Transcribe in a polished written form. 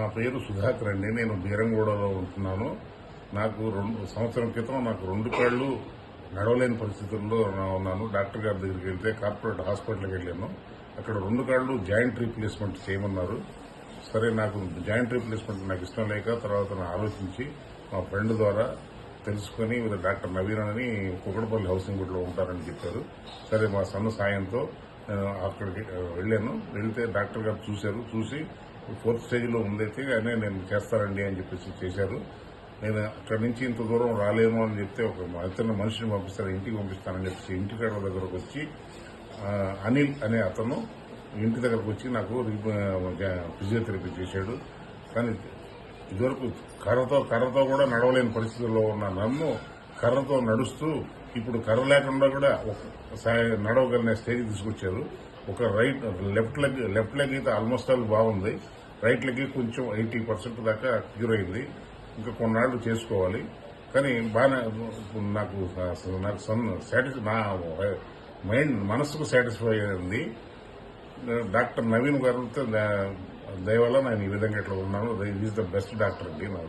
నా పేరు సుధాకర్ అండి. నేను బీరంగూడలో ఉంటున్నాను. నాకు 2 సంవత్సరం క్రితం నాకు 2 కాళ్ళు నడవలేని పరిస్థితుల్లో ఉన్నాను. డాక్టర్ గారి దగ్గరికి వెళ్తే కార్పొరేట్ హాస్పిటల్కి వెళ్ళాను. అక్కడ 2 కాళ్ళు జాయింట్ రీప్లేస్మెంట్ చేయమన్నారు. సరే, నాకు జాయింట్ రీప్లేస్మెంట్ నాకు ఇష్టం లేక తర్వాత ఆలోచించి మా ఫ్రెండ్ ద్వారా తెలుసుకుని డాక్టర్ నవీన్ అని కుకటపల్లి హౌసింగ్ బోర్డులో ఉంటారని చెప్పారు. సరే, మా సన్న సాయంతో అక్కడికి వెళ్ళాను. వెళ్తే డాక్టర్ గారు చూసి 4th స్టేజ్లో ఉందైతే అనే నేను చేస్తానండి అని చెప్పేసి చేశారు. నేను అక్కడి నుంచి ఇంత దూరం రాలేము అని చెప్తే ఒక ఇతర మనిషిని పంపిస్తారు, ఇంటికి పంపిస్తానని చెప్పేసి ఇంటికాడ దగ్గరకు వచ్చి అనిల్ అనే అతను ఇంటి దగ్గరకు వచ్చి నాకు ఫిజియోథెరపీ చేశాడు. కానీ ఇదివరకు కర్రతో కూడా నడవలేని పరిస్థితుల్లో ఉన్న నన్ను కర్రతో నడుస్తూ ఇప్పుడు కర్ర లేకుండా కూడా నడవగలిగిన స్టేజ్ తీసుకొచ్చారు. ఒక లెఫ్ట్ లెగ్ అయితే ఆల్మోస్ట్ ఆల్ బాగుంది. రైట్ లెగ్ కొంచెం 80% దాకా క్యూర్ అయింది. ఇంకా కొన్నాళ్ళు చేసుకోవాలి. కానీ బాగా నాకు నా మనసుకు సాటిస్ఫై అయింది. డాక్టర్ నవీన్ గారితో దయవల్ల నేను ఈ విధంగా ఇట్లా ఉన్నాను. ఈజ్ ద బెస్ట్ డాక్టర్ అండి నా